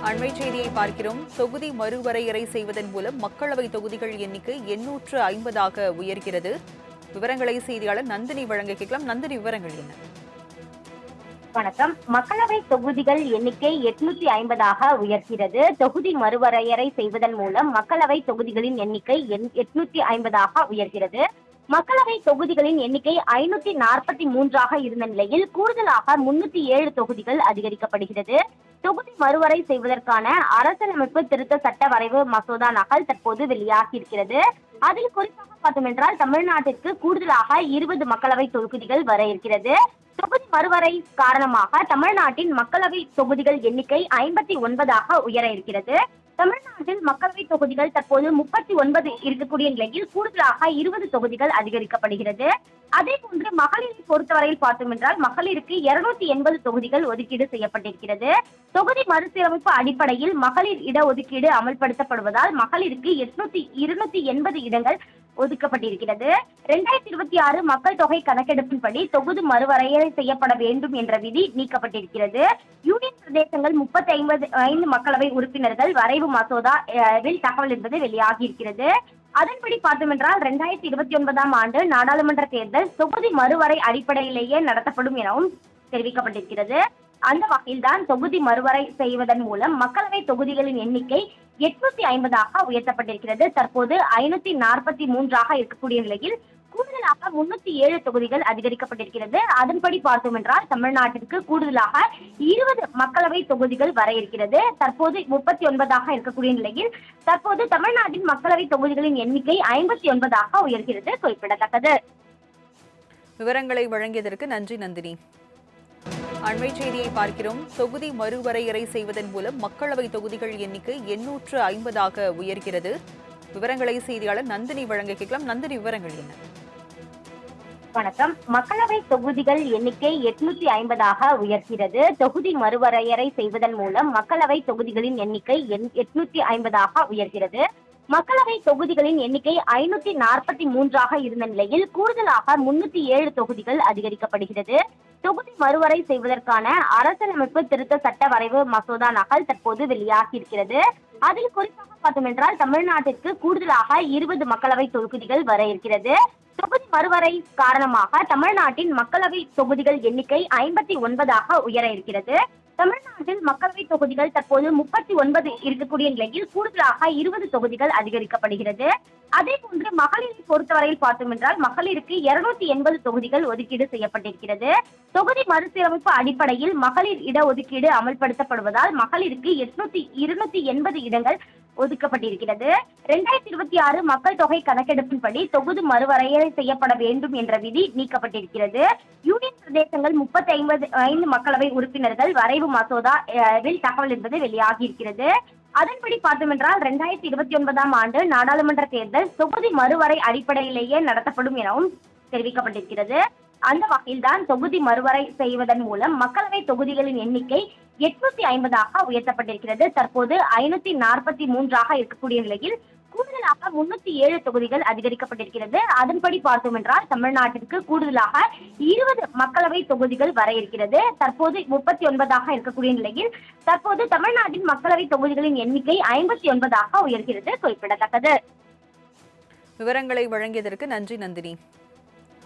அண்மை செய்தியை பார்க்கிறோம். தொகுதி மறுவரையறை செய்வதன் மூலம் மக்களவை தொகுதிகள் எண்ணிக்கை 850ஆக உயர்கிறது. விவரங்களை செய்தியாளர் நந்தினி வழங்க கேட்கலாம். நந்தினி, விவரங்கள் என்ன? வணக்கம். மக்களவை தொகுதிகள் எண்ணிக்கை 850ஆக உயர்கிறது. தொகுதி மறுவரையறை செய்வதன் மூலம் மக்களவை தொகுதிகளின் எண்ணிக்கை 850ஆக உயர்கிறது. மக்களவை தொகுதிகளின் எண்ணிக்கை 543ஆக இருந்த நிலையில் கூடுதலாக 307 தொகுதிகள் அதிகரிக்கப்படுகிறது. தொகுதி மறுவரை செய்வதற்கான அரசியலமைப்பு திருத்த சட்ட வரைவு மசோதா நகல் தற்போது வெளியாகி இருக்கிறது. அதில் குறிப்பாக பார்த்தோம் என்றால் தமிழ்நாட்டிற்கு கூடுதலாக 20 மக்களவை தொகுதிகள் வர இருக்கிறது. தொகுதி மறுவரை காரணமாக தமிழ்நாட்டின் மக்களவை தொகுதிகள் எண்ணிக்கை 59ஆக உயர இருக்கிறது. தமிழ்நாட்டில் மக்களவை தொகுதிகள் தற்போது 39 இருக்கக்கூடிய நிலையில் கூடுதலாக 20 தொகுதிகள் அதிகரிக்கப்படுகிறது. அதே போன்று மகளிரை பொறுத்தவரையில் பார்த்தோம் என்றால் மகளிருக்கு 280 தொகுதிகள் ஒதுக்கீடு செய்யப்பட்டிருக்கிறது. தொகுதி மறுசீரமைப்பு அடிப்படையில் மகளிர் இடஒதுக்கீடு அமல்படுத்தப்படுவதால் மகளிருக்கு 280 இடங்கள் ஒதுக்கப்பட்டிருக்கிறது. 2026 மக்கள் தொகை கணக்கெடுப்பின்படி தொகுதி மறுவரையறை செய்யப்பட வேண்டும் என்ற விதி நீக்கப்பட்டிருக்கிறது. யூனியன் பிரதேசங்கள் 35 மக்களவை உறுப்பினர்கள் வரைவு மசோதாவில் தகவல் என்பது வெளியாகி இருக்கிறது. அதன்படி பார்த்தோம் என்றால் 2029ஆம் ஆண்டு நாடாளுமன்ற தேர்தல் தொகுதி மறுவரை அடிப்படையிலேயே நடத்தப்படும் எனவும் தெரிவிக்கப்பட்டிருக்கிறது. அந்த வகையில்தான் தொகுதி மறுவரை செய்வதன் மூலம் மக்களவை தொகுதிகளின் எண்ணிக்கை 850ஆக உயர்த்தப்பட்டிருக்கிறது. தற்போது 543ஆக இருக்கக்கூடிய நிலையில் கூடுதலாக 307 தொகுதிகள் அதிகரிக்கப்பட்டிருக்கிறது. அதன்படி பார்த்தோம் என்றால் தமிழ்நாட்டிற்கு கூடுதலாக 20 மக்களவை தொகுதிகள் வர இருக்கிறது. தற்போது 39ஆக இருக்கக்கூடிய நிலையில் தற்போது தமிழ்நாட்டின் மக்களவை தொகுதிகளின் எண்ணிக்கை 59ஆக உயர்கிறது. குறிப்பிடத்தக்கது. விவரங்களை வழங்கியதற்கு நன்றி நந்தினி. அண்மை செய்தியை பார்க்கிறோம். தொகுதி மறுவரையறை செய்வதன் மூலம் மக்களவை தொகுதிகள் எண்ணிக்கை 850ஆக உயர்கிறது. விவரங்களை செய்தியாளர் நந்தினி வழங்க கேட்கலாம். நந்தினி, விவரங்கள் என்ன? வணக்கம். மக்களவை தொகுதிகள் எண்ணிக்கை 850ஆக உயர்கிறது. தொகுதி மறுவரையறை செய்வதன் மூலம் மக்களவை தொகுதிகளின் எண்ணிக்கை 850ஆக உயர்கிறது. மக்களவை தொகுதிகளின் எண்ணிக்கை 543ஆக இருந்த நிலையில் கூடுதலாக 307 தொகுதிகள் அதிகரிக்கப்படுகிறது. தொகுதி மறுவரை செய்வதற்கான அரசியலமைப்பு திருத்த சட்ட வரைவு மசோதா நகல் தற்போது வெளியாகி இருக்கிறது. அதில் குறிப்பாக பார்த்தோம் என்றால் தமிழ்நாட்டிற்கு கூடுதலாக 20 மக்களவை தொகுதிகள் வர இருக்கிறது. தொகுதி மறுவரை காரணமாக தமிழ்நாட்டின் மக்களவை தொகுதிகள் எண்ணிக்கை 59ஆக உயர இருக்கிறது. தமிழ்நாட்டில் மக்களவை தொகுதிகள் தற்போது 39 இருக்கக்கூடிய நிலையில் கூடுதலாக 20 தொகுதிகள் அதிகரிக்கப்படுகிறது. அதே போன்று மகளிரை பொறுத்தவரையில் பார்த்தோம் என்றால் மகளிருக்கு 280 தொகுதிகள் ஒதுக்கீடு செய்யப்பட்டிருக்கிறது. தொகுதி மறுசீரமைப்பு அடிப்படையில் மகளிர் இடஒதுக்கீடு அமல்படுத்தப்படுவதால் மகளிருக்கு 280 இடங்கள் ஒதுக்கப்பட்டிருக்கிறது. 2026 மக்கள் தொகை கணக்கெடுப்பின்படி தொகுதி மறுவரையறை செய்யப்பட வேண்டும் என்ற விதி நீக்கப்பட்டிருக்கிறது. யூனியன் பிரதேசங்கள் 35 மக்களவை உறுப்பினர்கள் வரைவு மசோதாவில் தகவல் என்பது வெளியாகி இருக்கிறது. அதன்படி பார்த்தோம் என்றால் 2029ஆம் ஆண்டு நாடாளுமன்ற தேர்தல் தொகுதி மறுவரை அடிப்படையிலேயே நடத்தப்படும் எனவும் தெரிவிக்கப்பட்டிருக்கிறது. அந்த வகையில்தான் தொகுதி மறுவரை செய்வதன் மூலம் மக்களவை தொகுதிகளின் எண்ணிக்கை 850ஆக உயர்த்தப்பட்டிருக்கிறது. தற்போது 543ஆக இருக்கக்கூடிய நிலையில் கூடுதலாக 307 தொகுதிகள் அதிகரிக்கப்பட்டிருக்கிறது. அதன்படி பார்த்தோம் என்றால் தமிழ்நாட்டிற்கு கூடுதலாக 20 மக்களவை தொகுதிகள் வர இருக்கிறது. தற்போது 39ஆக இருக்கக்கூடிய நிலையில் தற்போது தமிழ்நாட்டின் மக்களவை தொகுதிகளின் எண்ணிக்கை 59ஆக உயர்கிறது. குறிப்பிடத்தக்கது. விவரங்களை வழங்கியதற்கு நன்றி நந்தினி.